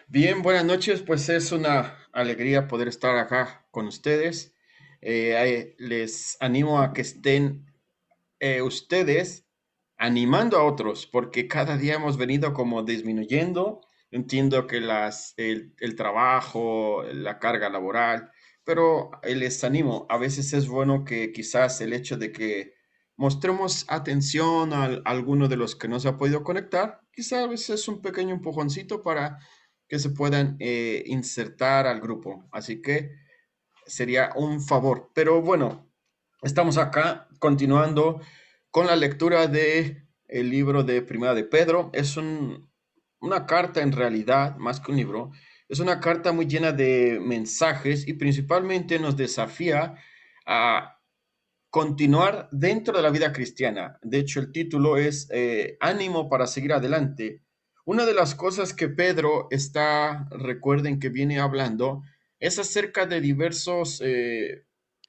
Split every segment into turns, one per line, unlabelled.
Bien, buenas noches. Pues es una alegría poder estar acá con ustedes. Les animo a que estén ustedes animando a otros, porque cada día hemos venido como disminuyendo. Entiendo que el trabajo, la carga laboral, pero les animo. A veces es bueno que quizás el hecho de que mostremos atención a alguno de los que no se ha podido conectar, quizás a veces es un pequeño empujoncito para que se puedan insertar al grupo. Así que sería un favor. Pero bueno, estamos acá continuando con la lectura de el libro de Primera de Pedro. Una carta en realidad, más que un libro, es una carta muy llena de mensajes y principalmente nos desafía a continuar dentro de la vida cristiana. De hecho, el título es Ánimo para seguir adelante. Una de las cosas que Pedro recuerden que viene hablando, es acerca de diversos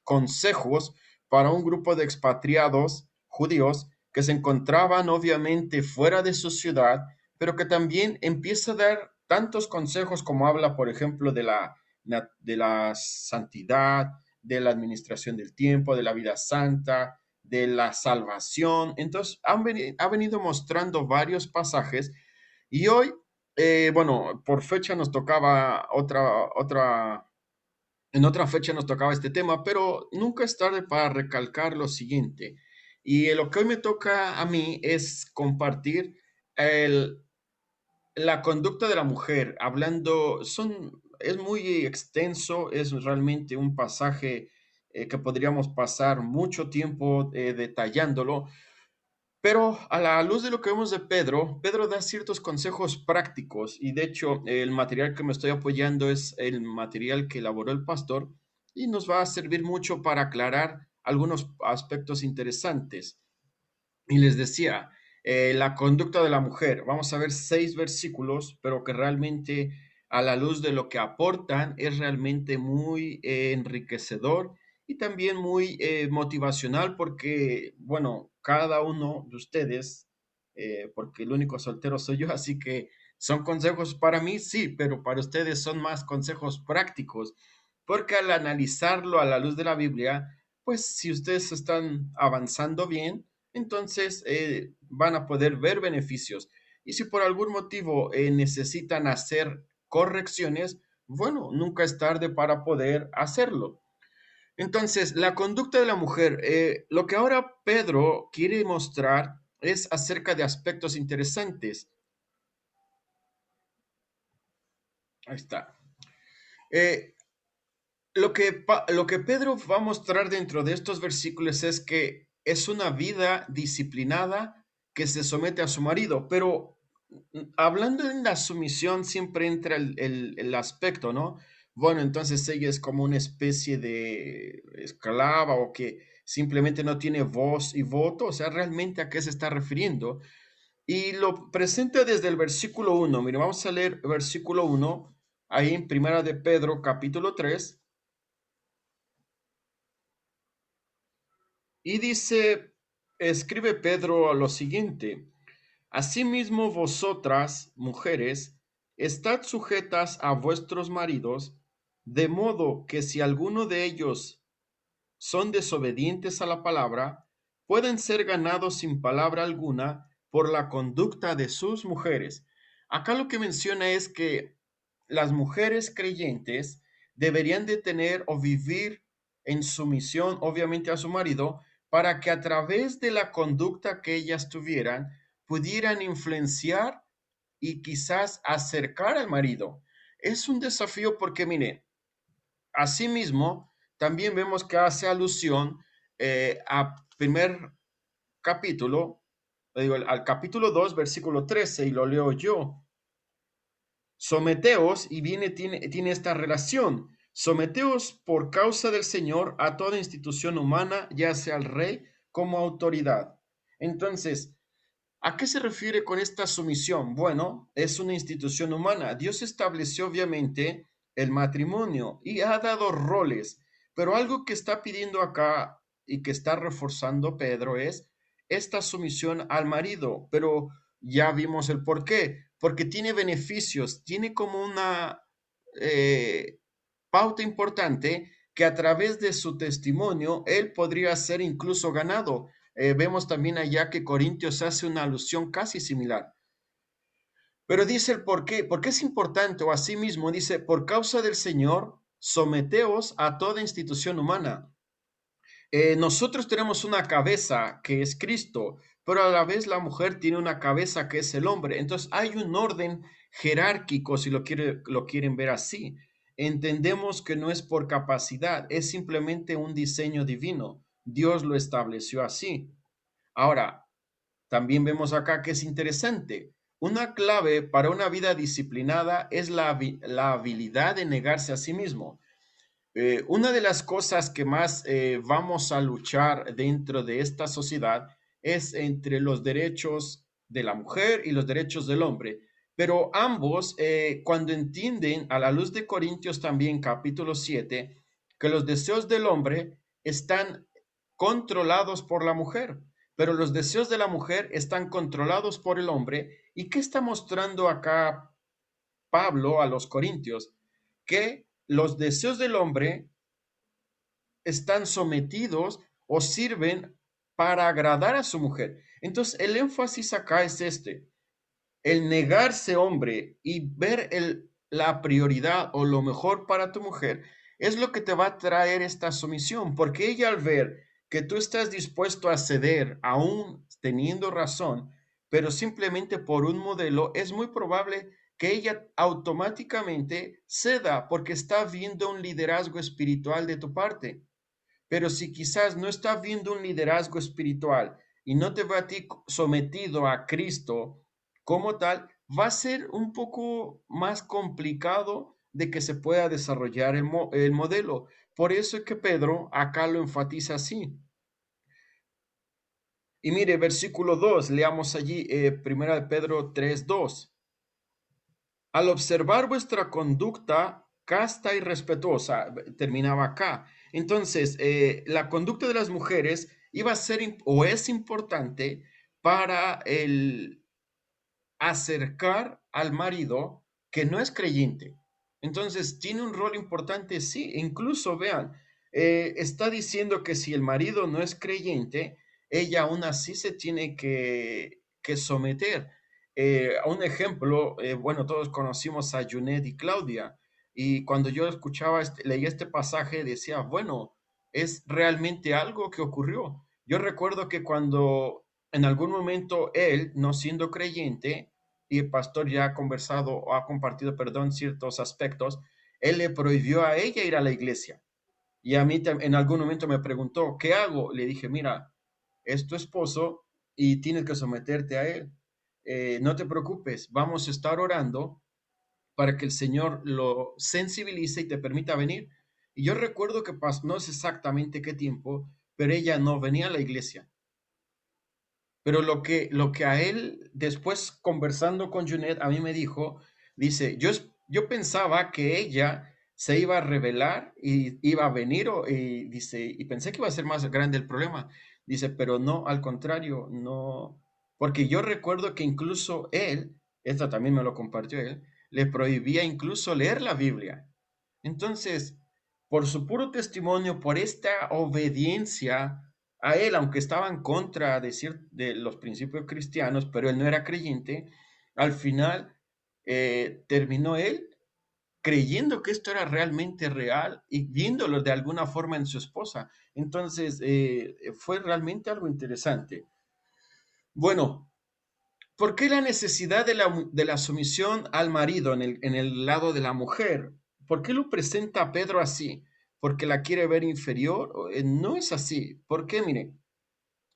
consejos para un grupo de expatriados judíos que se encontraban obviamente fuera de su ciudad, pero que también empieza a dar tantos consejos como habla, por ejemplo, de la santidad, de la administración del tiempo, de la vida santa, de la salvación. Entonces, ha venido mostrando varios pasajes y hoy, bueno, por fecha nos tocaba en otra fecha nos tocaba este tema, pero nunca es tarde para recalcar lo siguiente. Y lo que hoy me toca a mí es compartir el, la conducta de la mujer, es muy extenso, es realmente un pasaje que podríamos pasar mucho tiempo detallándolo, pero a la luz de lo que vemos de Pedro, Pedro da ciertos consejos prácticos y de hecho el material que me estoy apoyando es el material que elaboró el pastor y nos va a servir mucho para aclarar algunos aspectos interesantes. Y les decía, la conducta de la mujer. Vamos a ver 6 versículos, pero que realmente a la luz de lo que aportan es realmente muy enriquecedor y también muy motivacional porque, bueno, cada uno de ustedes, porque el único soltero soy yo, así que son consejos para mí, sí, pero para ustedes son más consejos prácticos, porque al analizarlo a la luz de la Biblia, pues si ustedes están avanzando bien, entonces van a poder ver beneficios. Y si por algún motivo necesitan hacer correcciones, bueno, nunca es tarde para poder hacerlo. Entonces, la conducta de la mujer, lo que ahora Pedro quiere mostrar es acerca de aspectos interesantes. Ahí está. Eh, lo que Pedro va a mostrar dentro de estos versículos es que es una vida disciplinada que se somete a su marido, pero hablando en la sumisión siempre entra el aspecto, ¿no? Bueno, entonces ella es como una especie de esclava o que simplemente no tiene voz y voto, o sea, realmente a qué se está refiriendo. Y lo presenta desde el versículo 1. Mire, vamos a leer versículo 1 ahí en Primera de Pedro, capítulo 3. Y dice, escribe Pedro lo siguiente: Asimismo vosotras, mujeres, estad sujetas a vuestros maridos, de modo que si alguno de ellos son desobedientes a la palabra, pueden ser ganados sin palabra alguna por la conducta de sus mujeres. Acá lo que menciona es que las mujeres creyentes deberían de tener o vivir en sumisión, obviamente, a su marido, para que a través de la conducta que ellas tuvieran, pudieran influenciar y quizás acercar al marido. Es un desafío porque, mire, asimismo, también vemos que hace alusión a primer capítulo, digo, al capítulo 2 versículo 13 y lo leo yo. Someteos, y tiene esta relación. Someteos por causa del Señor a toda institución humana, ya sea al rey como autoridad. Entonces, ¿a qué se refiere con esta sumisión? Bueno, es una institución humana. Dios estableció obviamente el matrimonio y ha dado roles, pero algo que está pidiendo acá y que está reforzando Pedro es esta sumisión al marido, pero Ya vimos el por qué, porque tiene beneficios, tiene como una eh, pauta importante que a través de su testimonio él podría ser incluso ganado. Vemos también allá que Corintios hace una alusión casi similar. Pero dice el por qué es importante, o asimismo dice, por causa del Señor, someteos a toda institución humana. Nosotros tenemos una cabeza que es Cristo, pero a la vez la mujer tiene una cabeza que es el hombre. Entonces hay un orden jerárquico, si lo quieren ver así. Entendemos que no es por capacidad, es simplemente un diseño divino. Dios lo estableció así. Ahora, también vemos acá que es interesante. Una clave para una vida disciplinada es la habilidad de negarse a sí mismo. Una de las cosas que más vamos a luchar dentro de esta sociedad es entre los derechos de la mujer y los derechos del hombre. Pero ambos, cuando entienden a la luz de Corintios también, capítulo 7, que los deseos del hombre están controlados por la mujer, pero los deseos de la mujer están controlados por el hombre. ¿Y qué está mostrando acá Pablo a los Corintios? Que los deseos del hombre están sometidos o sirven para agradar a su mujer. Entonces, el énfasis acá es este, el negarse hombre y ver la prioridad o lo mejor para tu mujer es lo que te va a traer esta sumisión, porque ella al ver que tú estás dispuesto a ceder, aún teniendo razón, pero simplemente por un modelo, es muy probable que ella automáticamente ceda porque está viendo un liderazgo espiritual de tu parte. Pero si quizás no estás viendo un liderazgo espiritual y no te ve a ti sometido a Cristo como tal, va a ser un poco más complicado de que se pueda desarrollar el modelo. Por eso es que Pedro acá lo enfatiza así. Y mire, versículo 2, leamos allí, 1 de Pedro 3:2. Al observar vuestra conducta casta y respetuosa, terminaba acá. Entonces, la conducta de las mujeres iba a ser o es importante para el acercar al marido que no es creyente. Entonces, tiene un rol importante, sí. Incluso, vean, está diciendo que si el marido no es creyente, ella aún así se tiene que someter. A un ejemplo, bueno, todos conocimos a Junet y Claudia, y cuando yo escuchaba, leía este pasaje, decía, bueno, es realmente algo que ocurrió. Yo recuerdo que cuando en algún momento él, no siendo creyente, y el pastor ya ha conversado o ha compartido, perdón, ciertos aspectos, él le prohibió a ella ir a la iglesia. Y a mí en algún momento me preguntó, ¿qué hago? Le dije, mira, es tu esposo y tienes que someterte a él. No te preocupes, vamos a estar orando para que el Señor lo sensibilice y te permita venir. Y yo recuerdo que pasó, no sé exactamente qué tiempo, pero ella no venía a la iglesia. Pero lo que a él, después conversando con Junet, a mí me dijo, dice, yo pensaba que ella se iba a rebelar y iba a venir, y dice, y pensé que iba a ser más grande el problema. Dice, pero no, al contrario, no, porque yo recuerdo que incluso él, esto también me lo compartió él, le prohibía incluso leer la Biblia. Entonces, por su puro testimonio, por esta obediencia, a él, aunque estaba en contra de los principios cristianos, pero él no era creyente, al final terminó él creyendo que esto era realmente real y viéndolo de alguna forma en su esposa. Entonces, fue realmente algo interesante. Bueno, ¿por qué la necesidad de la sumisión al marido en el lado de la mujer? ¿Por qué lo presenta a Pedro así? ¿Porque la quiere ver inferior? No es así. ¿Por qué? Mire,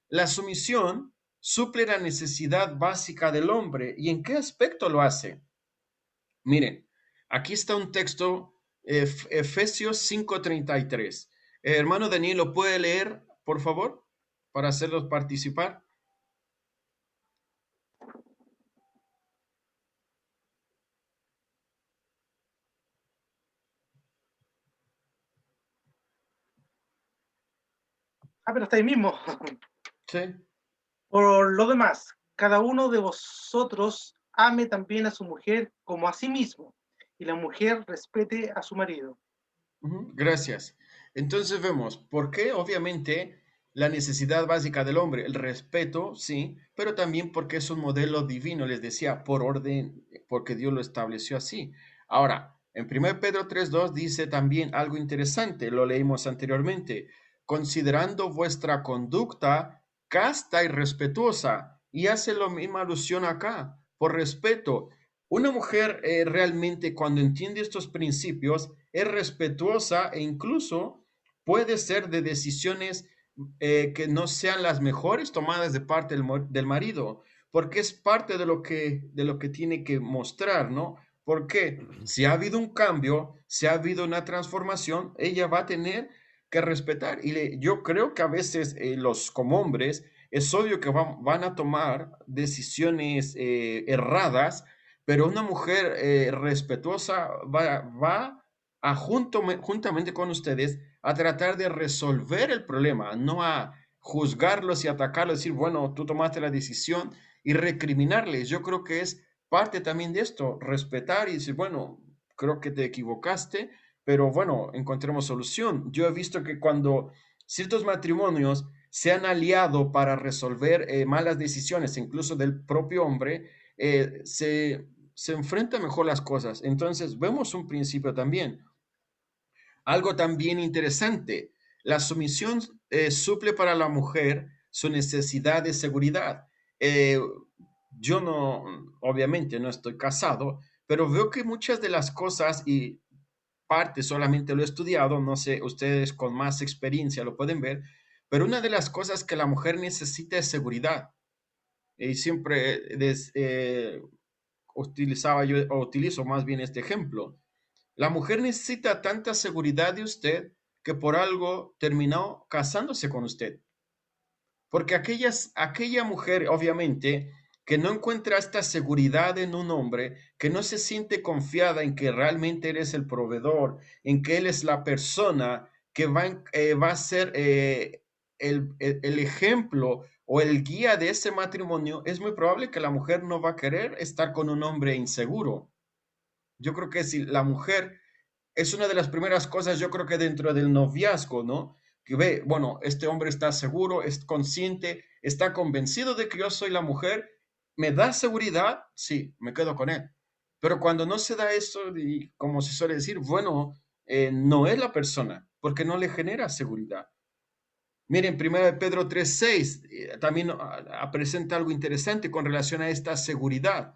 la sumisión suple la necesidad básica del hombre. ¿Y en qué aspecto lo hace? Miren, aquí está un texto, Efesios 5:33. Hermano Daniel, ¿lo puede leer, por favor, para hacerlos participar?
Pero está ahí mismo.
Sí,
Por lo demás, cada uno de vosotros ame también a su mujer como a sí mismo, y la mujer respete a su marido.
Ujú, gracias. Entonces vemos por qué, obviamente, la necesidad básica del hombre, el respeto, sí, pero también porque es un modelo divino, les decía, por orden, porque Dios lo estableció así. Ahora, en 1 Pedro 3:2 dice también algo interesante, lo leímos anteriormente, considerando vuestra conducta casta y respetuosa, y hace la misma alusión acá, por respeto. Una mujer realmente cuando entiende estos principios, es respetuosa e incluso puede ser de decisiones que no sean las mejores tomadas de parte del marido, porque es parte de lo que tiene que mostrar, ¿no? Porque si ha habido un cambio, si ha habido una transformación, ella va a tener que respetar. Yo creo que a veces los como hombres, es obvio que van a tomar decisiones erradas, pero una mujer respetuosa va a juntamente con ustedes a tratar de resolver el problema, no a juzgarlos y atacarlos, decir, bueno, tú tomaste la decisión y recriminarles. Yo creo que es parte también de esto, respetar y decir, bueno, creo que te equivocaste, pero bueno, encontremos solución. Yo he visto que cuando ciertos matrimonios se han aliado para resolver malas decisiones, incluso del propio hombre, se enfrentan mejor las cosas. Entonces, vemos un principio también. Algo también interesante, la sumisión suple para la mujer su necesidad de seguridad. Eh, yo no, obviamente no estoy casado, pero veo que muchas de las cosas y parte solamente lo he estudiado, no sé, ustedes con más experiencia lo pueden ver, pero una de las cosas que la mujer necesita es seguridad. Y siempre utilizaba yo, o utilizo más bien este ejemplo. La mujer necesita tanta seguridad de usted que por algo terminó casándose con usted. Porque aquella mujer, obviamente, que no encuentra esta seguridad en un hombre, que no se siente confiada en que realmente eres el proveedor, en que él es la persona que va a ser el ejemplo o el guía de ese matrimonio, es muy probable que la mujer no va a querer estar con un hombre inseguro. Yo creo que si la mujer es una de las primeras cosas, yo creo que dentro del noviazgo, ¿no? Que ve, bueno, este hombre está seguro, es consciente, está convencido de que yo soy la mujer, me da seguridad, sí, me quedo con él. Pero cuando no se da eso, y como se suele decir, bueno, no es la persona, porque no le genera seguridad. Miren, 1 Pedro 3:6 también presenta algo interesante con relación a esta seguridad.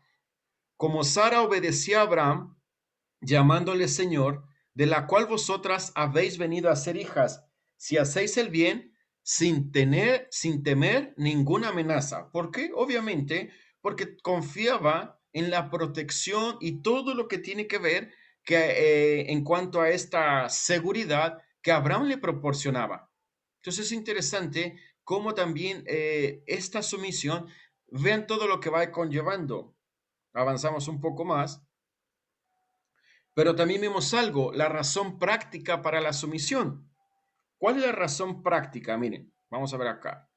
Como Sara obedecía a Abraham, llamándole Señor, de la cual vosotras habéis venido a ser hijas, si hacéis el bien sin temer ninguna amenaza. ¿Por qué? Obviamente, porque confiaba en la protección y todo lo que tiene que ver en cuanto a esta seguridad que Abraham le proporcionaba. Entonces es interesante cómo también esta sumisión, vean todo lo que va conllevando. Avanzamos un poco más. Pero también vemos algo, la razón práctica para la sumisión. ¿Cuál es la razón práctica? Miren, vamos a ver acá.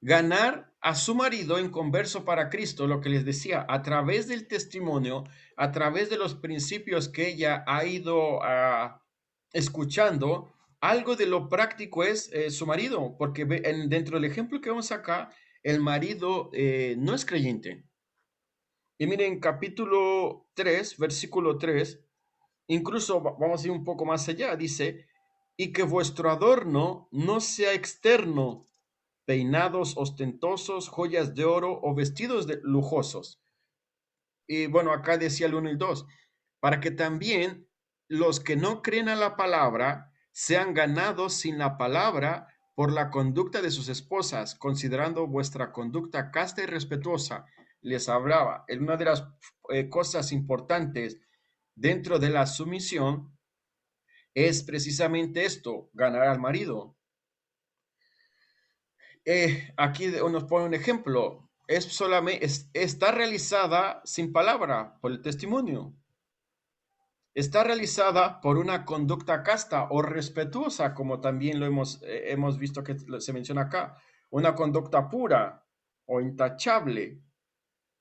Ganar a su marido en converso para Cristo, lo que les decía, a través del testimonio, a través de los principios que ella ha ido escuchando, algo de lo práctico es su marido, porque dentro del ejemplo que vemos acá, el marido no es creyente. Y miren, capítulo 3, versículo 3. Incluso vamos a ir un poco más allá, dice, y que vuestro adorno no sea externo, peinados ostentosos, joyas de oro o vestidos lujosos. Y bueno, acá decía el 1 y el 2, para que también los que no creen a la palabra sean ganados sin la palabra por la conducta de sus esposas, considerando vuestra conducta casta y respetuosa. Les hablaba, una de las cosas importantes dentro de la sumisión es precisamente esto, ganar al marido. Aquí nos pone un ejemplo, está realizada sin palabra, por el testimonio. Está realizada por una conducta casta o respetuosa, como también hemos visto que se menciona acá, una conducta pura. o intachable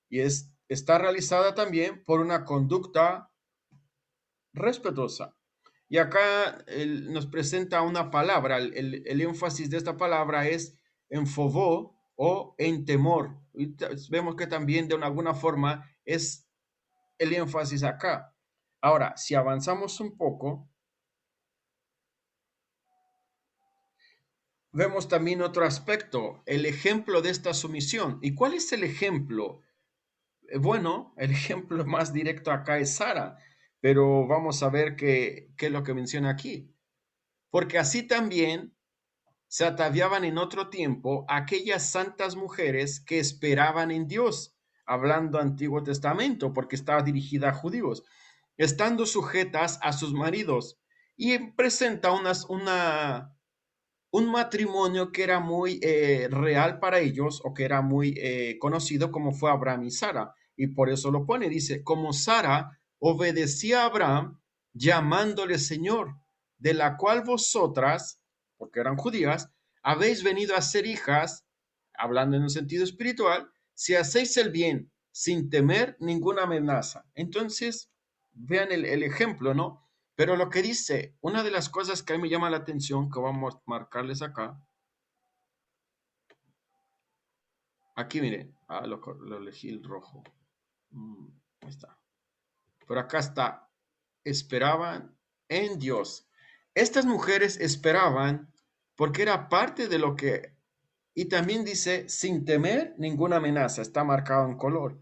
y está realizada también por una conducta respetuosa. Y acá nos presenta una palabra, el énfasis de esta palabra es en fobó o en temor. Y vemos que también de alguna forma es el énfasis acá. Ahora, si avanzamos un poco, vemos también otro aspecto, el ejemplo de esta sumisión. ¿Y cuál es el ejemplo? Bueno, el ejemplo más directo acá es Sara, pero vamos a ver qué es lo que menciona aquí. Porque así también se ataviaban en otro tiempo aquellas santas mujeres que esperaban en Dios, hablando Antiguo Testamento, porque estaba dirigida a judíos, estando sujetas a sus maridos. Y presenta un matrimonio que era muy real para ellos o que era muy conocido como fue Abraham y Sara. Y por eso lo pone, dice, como Sara obedecía a Abraham llamándole Señor, de la cual vosotras, porque eran judías, habéis venido a ser hijas, hablando en un sentido espiritual, si hacéis el bien sin temer ninguna amenaza. Entonces, vean el ejemplo, ¿no? Pero lo que dice, una de las cosas que a mí me llama la atención, que vamos a marcarles acá, aquí miren, lo elegí el rojo. Ahí está. Pero acá está, esperaban en Dios. Estas mujeres esperaban porque era parte de lo que, y también dice, sin temer ninguna amenaza, está marcado en color.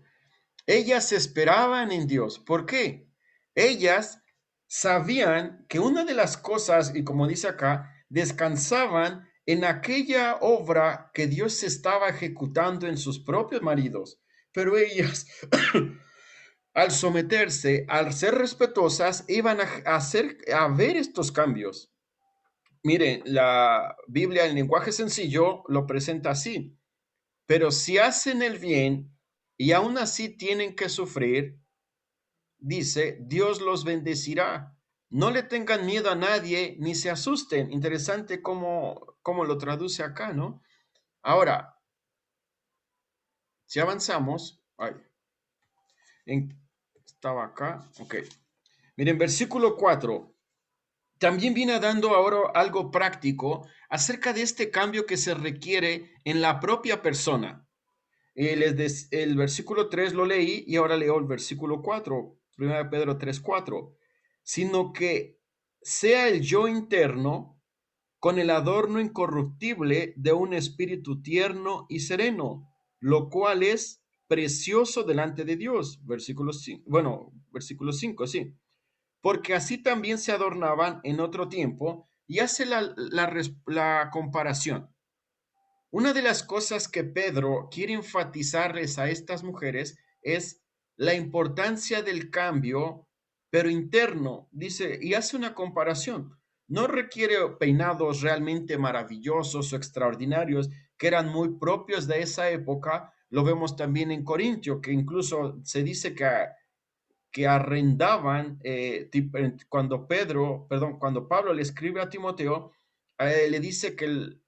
Ellas esperaban en Dios. ¿Por qué? Ellas sabían que una de las cosas, y como dice acá, descansaban en aquella obra que Dios estaba ejecutando en sus propios maridos. Pero ellas, al someterse, al ser respetuosas, iban a ver estos cambios. Miren, la Biblia en lenguaje sencillo lo presenta así. Pero si hacen el bien y aún así tienen que sufrir, dice, Dios los bendecirá. No le tengan miedo a nadie ni se asusten. Interesante cómo lo traduce acá, ¿no? Ahora, si avanzamos, ay, estaba acá, ok. Miren, versículo 4. También viene dando ahora algo práctico acerca de este cambio que se requiere en la propia persona. El versículo 3 lo leí y ahora leo el versículo 4, 1 Pedro 3, 4. Sino que sea el yo interno con el adorno incorruptible de un espíritu tierno y sereno, lo cual es precioso delante de Dios. Versículo 5, bueno, versículo 5, sí. Porque así también se adornaban en otro tiempo y hace la comparación. Una de las cosas que Pedro quiere enfatizarles a estas mujeres es la importancia del cambio, pero interno, dice, y hace una comparación. No requiere peinados realmente maravillosos o extraordinarios que eran muy propios de esa época. Lo vemos también en Corintio, que incluso se dice que arrendaban, cuando Pablo le escribe a Timoteo, le dice que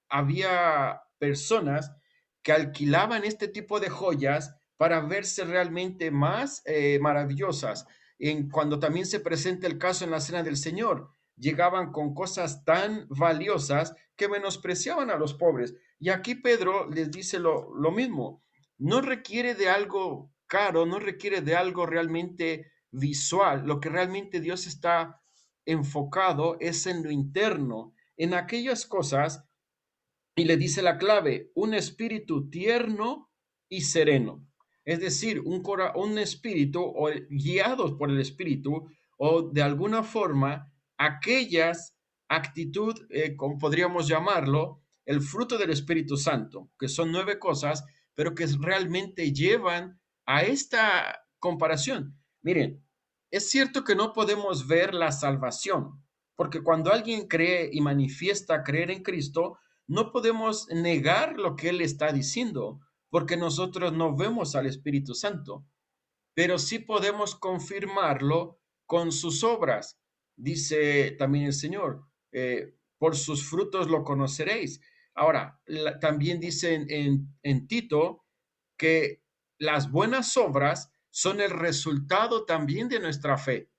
había personas que alquilaban este tipo de joyas para verse realmente más maravillosas. Cuando también se presenta el caso en la Cena del Señor, llegaban con cosas tan valiosas que menospreciaban a los pobres. Y aquí Pedro les dice lo mismo, no requiere de algo caro, no requiere de algo realmente visual. Lo que realmente Dios está enfocado es en lo interno, en aquellas cosas, y le dice la clave, un espíritu tierno y sereno. Es decir, un espíritu o guiados por el espíritu o de alguna forma aquellas actitud, como podríamos llamarlo, el fruto del Espíritu Santo, que son 9 cosas, pero que realmente llevan a esta comparación. Miren, es cierto que no podemos ver la salvación, porque cuando alguien cree y manifiesta creer en Cristo, no podemos negar lo que Él está diciendo, porque nosotros no vemos al Espíritu Santo, pero sí podemos confirmarlo con sus obras. Dice también el Señor, por sus frutos lo conoceréis. Ahora, también dice en Tito que las buenas obras son el resultado también de nuestra fe.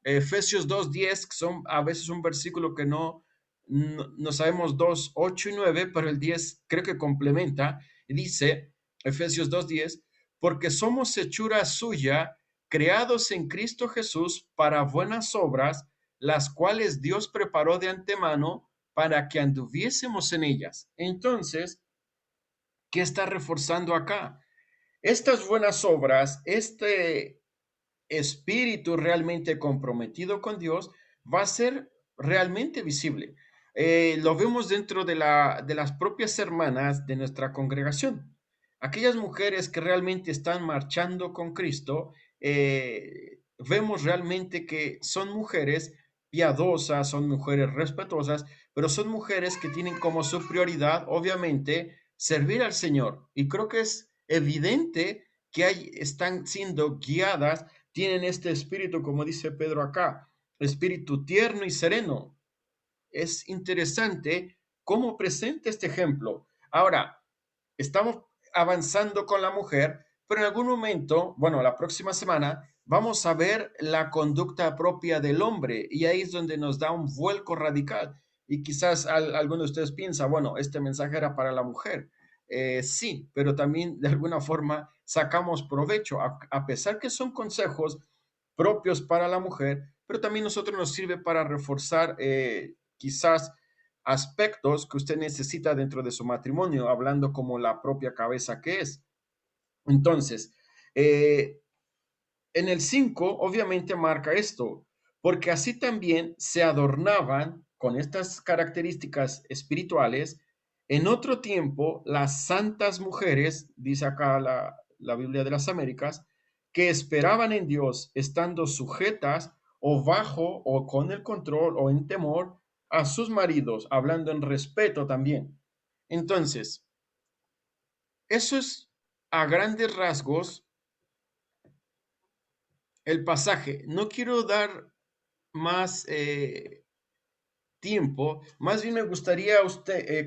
Efesios 2:10, que son a veces un versículo que no sabemos 2, 8 y 9, pero el 10 creo que complementa, y dice, Efesios 2:10, porque somos hechura suya, creados en Cristo Jesús para buenas obras, las cuales Dios preparó de antemano para que anduviésemos en ellas. Entonces, ¿qué está reforzando acá? Estas buenas obras, este espíritu realmente comprometido con Dios va a ser realmente visible. Lo vemos dentro de las propias hermanas de nuestra congregación. Aquellas mujeres que realmente están marchando con Cristo, vemos realmente que son mujeres piadosas, son mujeres respetuosas, pero son mujeres que tienen como su prioridad, obviamente, servir al Señor. Y creo que es evidente que están siendo guiadas, tienen este espíritu, como dice Pedro acá, espíritu tierno y sereno. Es interesante cómo presenta este ejemplo. Ahora, estamos avanzando con la mujer, pero en algún momento, bueno, la próxima semana, vamos a ver la conducta propia del hombre y ahí es donde nos da un vuelco radical. Y quizás alguno de ustedes piensa, bueno, este mensaje era para la mujer. Sí, pero también de alguna forma sacamos provecho, a pesar que son consejos propios para la mujer, pero también nosotros nos sirve para reforzar quizás aspectos que usted necesita dentro de su matrimonio, hablando como la propia cabeza que es. Entonces, eh, en el 5 obviamente marca esto, porque así también se adornaban con estas características espirituales. En otro tiempo, las santas mujeres, dice acá la Biblia de las Américas, que esperaban en Dios, estando sujetas o bajo o con el control o en temor a sus maridos, hablando en respeto también. Entonces, eso es a grandes rasgos el pasaje. No quiero dar más tiempo, más bien me gustaría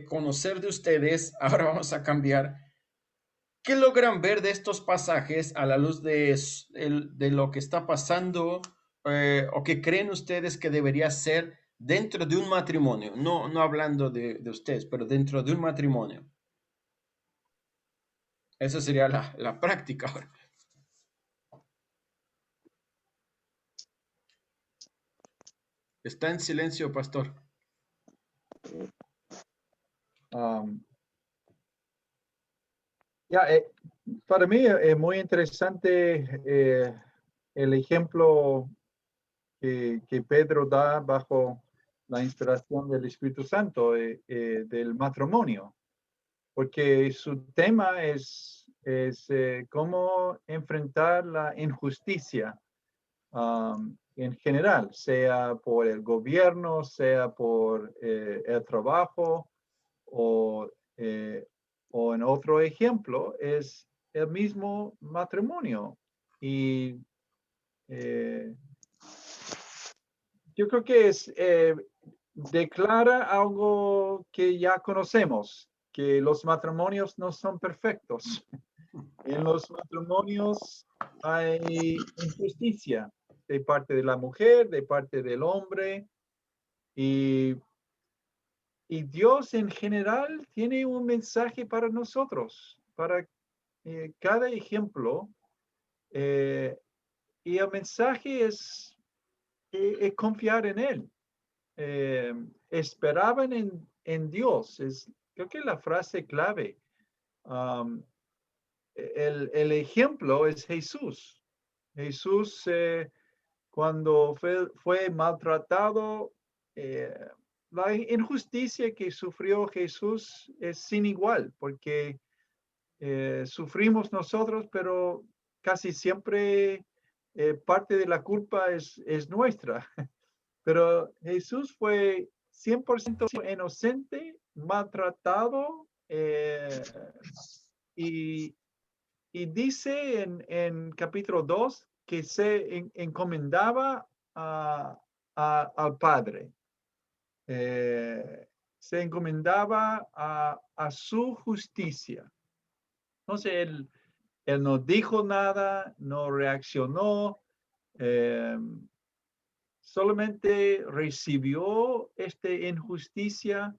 conocer de ustedes, ahora vamos a cambiar, ¿qué logran ver de estos pasajes a la luz de lo que está pasando o que creen ustedes que debería ser dentro de un matrimonio? No hablando de ustedes, pero dentro de un matrimonio. Esa sería la práctica ahora. Está en silencio, pastor.
Um, ya, para mí es muy interesante el ejemplo que Pedro da bajo la inspiración del Espíritu Santo del matrimonio, porque su tema es cómo enfrentar la injusticia en general, sea por el gobierno, sea por el trabajo o, eh, o en otro ejemplo es el mismo matrimonio. Y yo creo que declara algo que ya conocemos, que los matrimonios no son perfectos. En los matrimonios hay injusticia de parte de la mujer, de parte del hombre, y, y Dios en general tiene un mensaje para nosotros, para cada ejemplo, y el mensaje es confiar en Él. Esperaban en Dios, creo que la frase clave. Um, el ejemplo es Jesús. Jesús, cuando fue maltratado, la injusticia que sufrió Jesús es sin igual, porque sufrimos nosotros, pero casi siempre parte de la culpa es nuestra. Pero Jesús fue 100% inocente, maltratado, y, y dice en capítulo 2 que se encomendaba al Padre. se encomendaba a su justicia. Entonces, él no dijo nada, no reaccionó, solamente recibió esta injusticia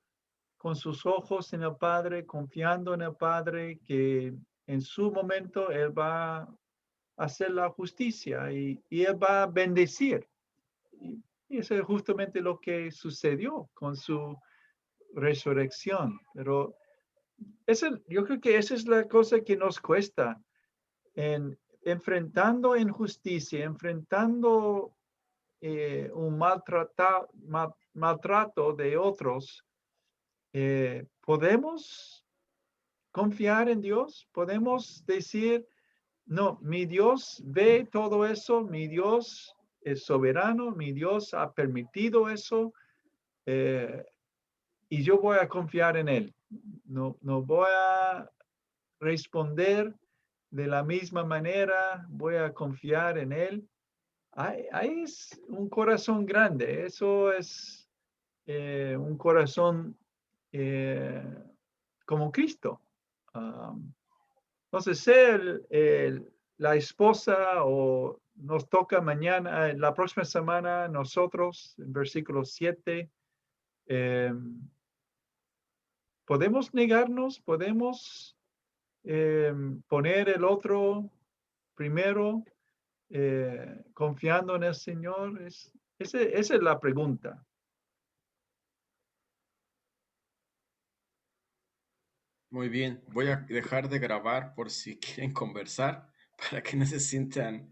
con sus ojos en el Padre, confiando en el Padre, que en su momento Él va a hacer la justicia y Él va a bendecir. Y eso es justamente lo que sucedió con su resurrección. Pero yo creo que esa es la cosa que nos cuesta en enfrentando injusticia, enfrentando un maltrato de otros. ¿Podemos confiar en Dios? ¿Podemos decir, no, mi Dios ve todo eso, mi Dios es soberano, mi Dios ha permitido eso, y yo voy a confiar en Él? No voy a responder de la misma manera, voy a confiar en Él. Ahí es un corazón grande, eso es un corazón como Cristo. Entonces, ser la esposa o nos toca mañana, la próxima semana, nosotros, en versículo 7, podemos negarnos, podemos poner el otro primero, confiando en el Señor. Esa es la pregunta.
Muy bien, voy a dejar de grabar por si quieren conversar para que no se sientan